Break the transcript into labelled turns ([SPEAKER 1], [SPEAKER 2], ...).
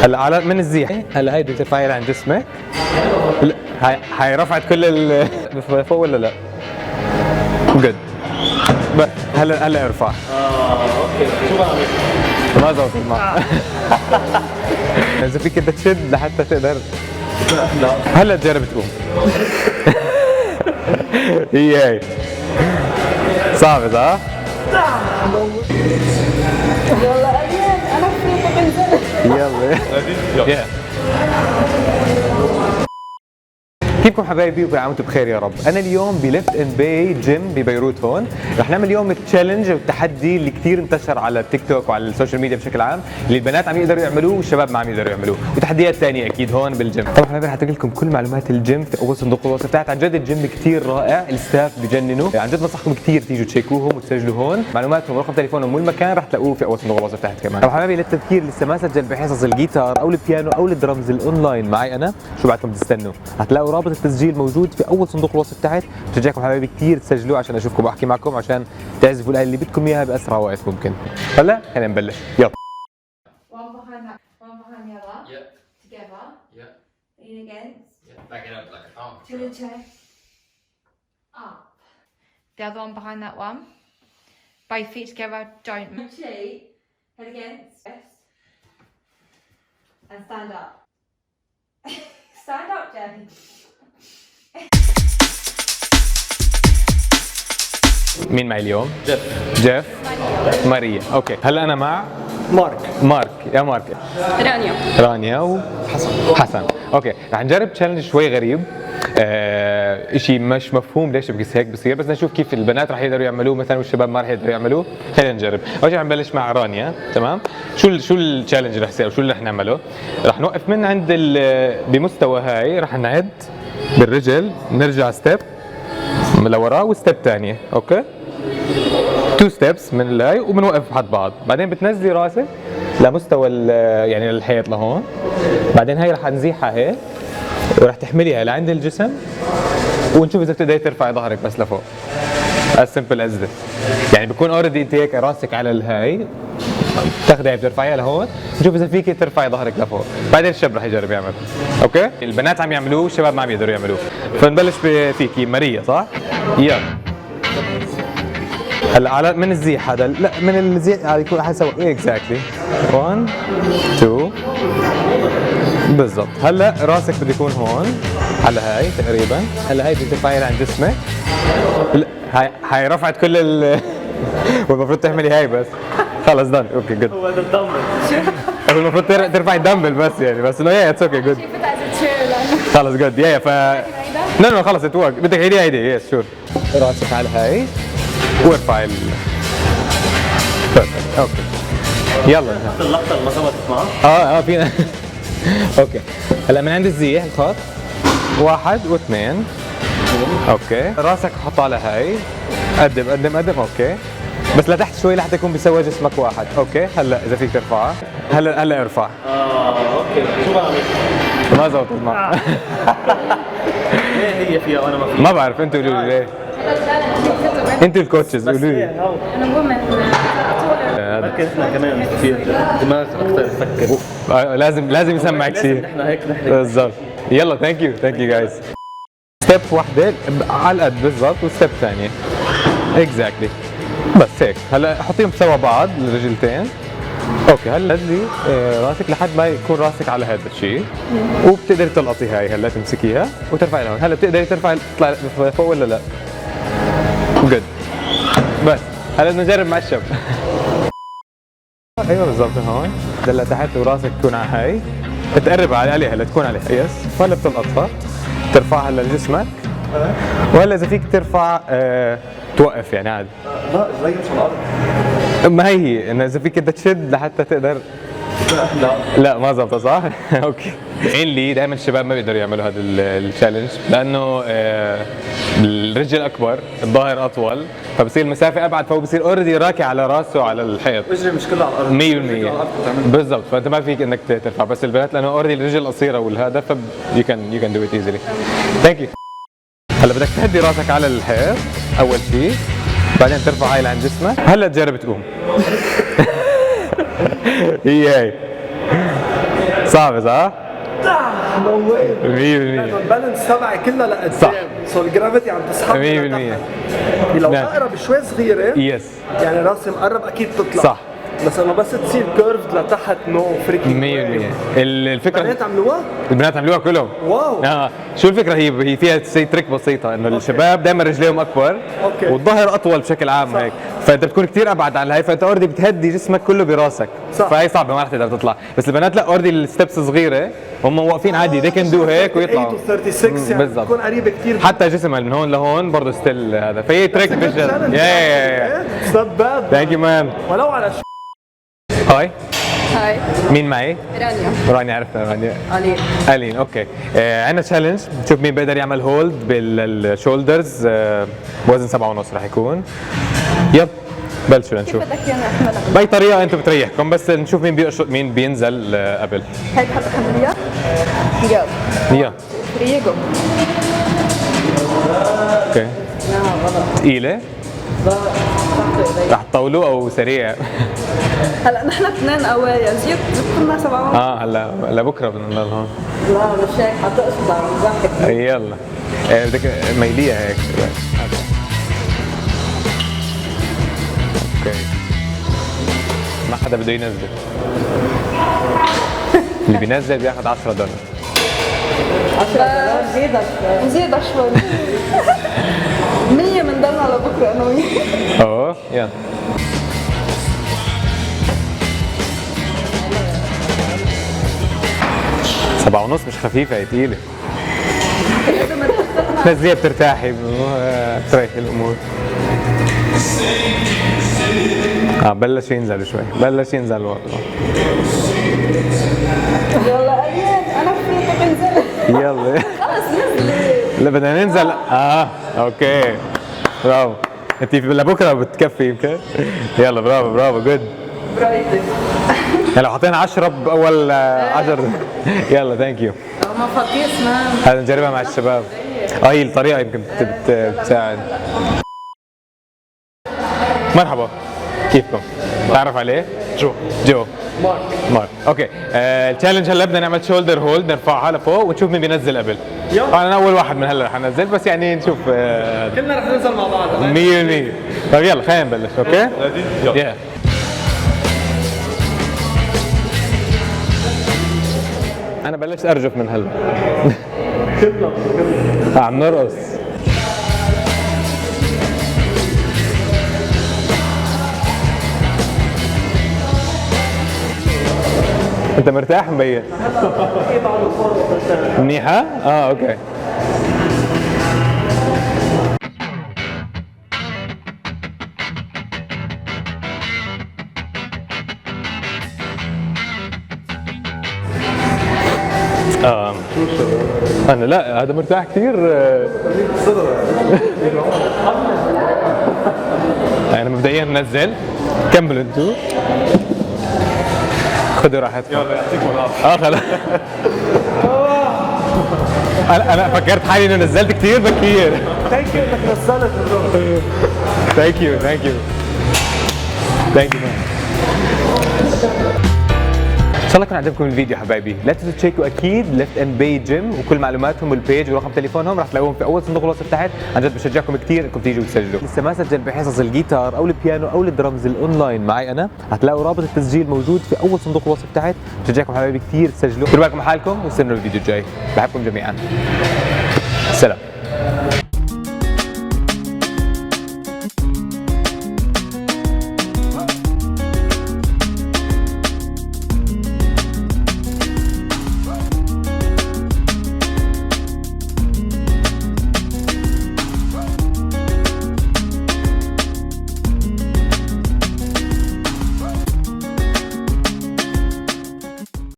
[SPEAKER 1] هلا على من الزيح هلا هيدي ترفعي لعند جسمك. لا هاي رفعت كل فوق ولا لا؟ جود. هلا ارفع.
[SPEAKER 2] اوكي شو بعمل؟
[SPEAKER 1] ما زبطت معك. اذا فيك بدك تشد لحتى تقدر.
[SPEAKER 2] لا
[SPEAKER 1] هلا تجرب تقوم. هي صعبة صح؟
[SPEAKER 3] يلا انا فيك انزل.
[SPEAKER 1] يلا. كيفكم حبايبي وعاملتوا بخير يا رب. انا اليوم بليفت اند باي جيم ببيروت هون. رح نعمل اليوم التشالنج والتحدي اللي كثير انتشر على التيك توك وعلى السوشيال ميديا بشكل عام، اللي البنات عم يقدروا يعملوه والشباب ما عم يقدروا يعملوه، وتحديات ثانيه اكيد هون بالجيم. طبعا حبايبي رح اعطي لكم كل معلومات الجيم في اول صندوق الوصف تحت. عن جد الجيم كثير رائع، الستاف بجننوا، عن جد بنصحكم كثير تيجوا تشيكوهم وتسجلوا هون. معلوماتهم ورقم تليفونهم والمكان رح تلاقوه في اول صندوق الوصف تحت كمان. طبعا حبايبي للتذكير لسه ما سجل بحصص الجيتار او البيانو او الدرمز الاونلاين معي انا، شو بعدكم تستنوا؟ رح تلاقوا رابط التسجيل موجود في اول صندوق الوصف تحت. بشجعكم حبايبي كثير تسجلوا عشان اشوفكم واحكي معكم عشان تعزفوا الاله اللي بدكم اياها باسرع وقت ممكن. هلا خلينا نبلش يلا.
[SPEAKER 3] One behind that, one behind the other.
[SPEAKER 4] Yep.
[SPEAKER 3] Together.
[SPEAKER 4] Yep.
[SPEAKER 3] Lean against.
[SPEAKER 4] Yep. Back it up like a thumb.
[SPEAKER 3] To the chest. Up. The other one behind that one. Both feet together. Don't move. Cheat. Head against. Chest. And stand up. Stand up, Jen.
[SPEAKER 1] مين معي اليوم؟
[SPEAKER 2] جيف.
[SPEAKER 1] جيف. ماريا. اوكي هلا انا مع مارك. يا مارك. رانيا وحسن. اوكي رح نجرب تشالنج شوي غريب، اشي مش مفهوم ليش بس هيك بصير، بس نشوف كيف البنات رح يقدروا يعملوه مثلا والشباب ما رح يقدروا يعملوه. خلينا نجرب. اول شيء رح نبلش مع رانيا. تمام. شو التشالنج رح يصير؟ شو اللي رح نعمله؟ رح نوقف من عند بمستوى هاي، رح نعد بالرجل، نرجع ستيب لورا وستيب ثانيه. اوكي 2 ستيبس من الهاي وبنوقف بحد بعض. بعدين بتنزلي راسك لمستوى يعني للحيط لهون. بعدين هاي رح نزيحها هيك ورح تحمليها لعند الجسم ونشوف اذا بتقدري ترفعي ظهرك بس لفوق. as simple as this. يعني بكون اوريدي انت هيك راسك على الهاي، بتاخذيها بترفعيها لهون، نشوف اذا فيك ترفعي ظهرك لفوق. بعدين الشاب رح يجرب يعمل. اوكي البنات عم يعملوه والشباب ما عم يقدروا يعملوه. فنبلش فيكي ماريا صح؟ يلا. هلا على من الزيح هذا، لا من الزيح هذا يكون حسب اكزاكتلي 1 2 بالضبط. هلا راسك بده يكون هون على هاي تقريبا. هلا هاي بدك ترفعيها عند جسمك. لا هاي رفعت كل والمفروض تعملي هاي بس. خلص دن. اوكي جود.
[SPEAKER 2] هو هذا الدمبل.
[SPEAKER 1] هو المفروض ترفعي الدمبل بس يعني، بس انه يا اتس اوكي جود. خلص جود يا نو خلص ات ورك. بدك عيدي هيدي يس شور. راسك على هاي وارفعي بيرفكت. اوكي يلا.
[SPEAKER 2] اللقطه اللي ما زبطت معك.
[SPEAKER 1] فينا. اوكي هلا من عند الزيح الخط 1 و2. اوكي راسك حطه على هاي، قدم قدم قدم. اوكي بس لتحت شوي لحتى يكون بيسوى جسمك واحد. اوكي هلا اذا فيك ترفعها. هلا ارفع.
[SPEAKER 2] اوكي شو بعمل؟
[SPEAKER 1] ما زبطت معك.
[SPEAKER 2] ليه هي فيها وانا ما فيها؟
[SPEAKER 1] ما بعرف انتوا قولوا لي ليه. انتوا الكوتشز قولوا لي.
[SPEAKER 3] انا وومن.
[SPEAKER 2] ممكن احنا كمان في دماغ اكثر نفكر.
[SPEAKER 1] لازم يسمعك شيء.
[SPEAKER 2] نحن هيك نحن
[SPEAKER 1] بالضبط. يلا ثانك يو جايز. ستيب واحدة على القد بالضبط وستيب ثانية اكزاكتلي بس هيك. هلا حطيهم سوا بعض الرجلتين. اوكي هلا نزلي راسك لحد ما يكون راسك على هذا الشيء، وبتقدري تلقطي هاي. هلا تمسكيها وترفعي لهون. هلا بتقدري ترفعي تطلعي فوق ولا لا؟ جود. بس هلا بدنا نجرب مع الشب. ايوه بالضبط هون. هلا تحت وراسك تكون على هاي، تقرب عليها هلا تكون عليها يس. وهلا بتلقطها ترفعها لجسمك. وهلا اذا فيك ترفع توقف يعني عادي.
[SPEAKER 2] لا زي مش على الارض.
[SPEAKER 1] ما هي انه اذا فيك بدك تشد لحتى تقدر. لا ما زبطه صح؟ اوكي. اللي دائما الشباب ما بيقدروا يعملوا هذا التشالنج لانه الرجل اكبر، الظهر اطول، فبصير المسافه ابعد، فهو بصير اوريدي راكي على راسه على الحيط.
[SPEAKER 2] وجهي مش كله على الارض.
[SPEAKER 1] 100% بالضبط. فانت ما فيك انك ترفع، بس البنات لانه اوريدي الرجل قصيره والهذا ف يو كان دو ات ايزلي. ثانك يو. هلا بدك تهدي راسك على الحيط اول شيء، بعدين ترفع هاي لعند جسمك. هلا تجرب تقوم. هي صعبة صح؟
[SPEAKER 2] نو واي
[SPEAKER 1] 100%
[SPEAKER 2] البالانس تبعي كلها لقدام
[SPEAKER 1] صح.
[SPEAKER 2] سو الجرافيتي عم تسحبني
[SPEAKER 1] 100%.
[SPEAKER 2] لو
[SPEAKER 1] نعم.
[SPEAKER 2] اقرب شوي صغيره
[SPEAKER 1] يس
[SPEAKER 2] يعني راسي مقرب اكيد تطلع
[SPEAKER 1] صح.
[SPEAKER 2] بس انه بس تصير كيرفد لتحت نو فريكينج
[SPEAKER 1] 100%. الفكرة
[SPEAKER 2] البنات عملوها؟
[SPEAKER 1] البنات عملوها كلهم.
[SPEAKER 2] واو.
[SPEAKER 1] شو الفكرة هي فيها تريك بسيطة انه الشباب دائما رجليهم اكبر
[SPEAKER 2] أوكي.
[SPEAKER 1] والظهر اطول بشكل عام
[SPEAKER 2] صح.
[SPEAKER 1] هيك، فانت بتكون كثير ابعد عن هاي، فانت اوريدي بتهدي جسمك كله براسك.
[SPEAKER 2] صح.
[SPEAKER 1] فهي صعبة ما رح تقدر تطلع، بس البنات لا اوريدي الستبس صغيرة هم واقفين عادي they can do هيك ويطلعوا
[SPEAKER 2] 36 يعني
[SPEAKER 1] بالضبط.
[SPEAKER 2] بتكون قريبه كثير
[SPEAKER 1] حتى جسمها من هون لهون برضه ستيل هذا، فهي تريك فيجن. يا
[SPEAKER 2] اتس نوت باد
[SPEAKER 1] ثانك يو مان.
[SPEAKER 2] ولو على
[SPEAKER 1] هاي
[SPEAKER 3] هاي
[SPEAKER 1] مين معي؟
[SPEAKER 3] رانيا
[SPEAKER 1] رانيا عرفتها رانيا.
[SPEAKER 3] علي
[SPEAKER 1] الين اوكي. عندنا تشالنج نشوف مين بيقدر يعمل هولد بالشولدرز. وزن 7.5 رح يكون. يلا بلشوا لنشوف
[SPEAKER 3] بدك ايانا احملها
[SPEAKER 1] باي طريقه انتم بتريحكم، بس نشوف مين بيقشط مين بينزل قبل.
[SPEAKER 3] هيك حتى حمليها يلا
[SPEAKER 1] يا
[SPEAKER 3] ريجو
[SPEAKER 1] اوكي ثقيله رح تطولوا او سريع؟
[SPEAKER 4] هلا نحن اثنين قوايا زيد كنا 7
[SPEAKER 1] هلا لبكره بدنا نضل هون.
[SPEAKER 4] لا مش هيك حتقصد عم بضحك
[SPEAKER 1] يلا بدك ميليه هيك. اوكي ما حدا بده ينزل. اللي بينزل بياخذ $10.
[SPEAKER 4] 10 زيادة شوي زيادة شوي 100 بنضلنا لبكره انا وياك
[SPEAKER 1] اوه يلا سبعة ونص مش خفيفة، هي تقيلة. نزليها بترتاحي بتريحي الأمور. بلش ينزل شوي، بلش ينزل والله.
[SPEAKER 4] يلا اياد انا فيك انزل
[SPEAKER 1] يلا
[SPEAKER 4] خلص نزلي
[SPEAKER 1] لا بدنا ننزل. اوكي برافو. انت لبكره بتكفي يمكن. يلا برافو برافو جود.
[SPEAKER 4] برايتك
[SPEAKER 1] لو حطينا 10 باول 10. يلا ثانك يو.
[SPEAKER 4] ما فاضيس مان
[SPEAKER 1] هذا نجربها مع الشباب. هي الطريقه يمكن بتساعد. مرحبا كيفكم؟ تعرف عليه؟ جو مارك اوكي. التشالنج هلا بدنا نعمل شولدر هولد، نرفعها لفوق ونشوف مين بينزل قبل. انا اول واحد من هلا رح انزل، بس يعني نشوف.
[SPEAKER 2] كلنا رح ننزل مع بعض
[SPEAKER 1] 100%. طيب يلا خلينا نبلش. اوكي يلا انا بلشت ارجف من هلا. عم نرقص. انت مرتاح مبين؟ منيحة؟ اوكي. انا لا هذا مرتاح كثير. انا مبدئيا نزل، كملوا انتوا خذوا راحتكم.
[SPEAKER 2] يلا يعطيكم العافيه.
[SPEAKER 1] خلاص. انا فكرت حالي انه نزلت كثير بكير.
[SPEAKER 2] ثانك يو انك نزلت
[SPEAKER 1] ثانك يو ثانك يو ثانك يو. ان شاء الله يكون عجبكم الفيديو حبايبي. لا تنسوا تشيكوا اكيد ليفت اند باي جيم وكل معلوماتهم والبيج ورقم تليفونهم رح تلاقوهم في اول صندوق الوصف تحت. عن جد بشجعكم كثير انكم تيجوا تسجلوا. لسه ما سجل بحصص الجيتار او البيانو او الدرمز الاونلاين معي انا، هتلاقوا رابط التسجيل موجود في اول صندوق الوصف تحت. بشجعكم حبايبي كثير تسجلوا. ديروا بالكم حالكم واستنوا الفيديو الجاي. بحبكم جميعا. سلام.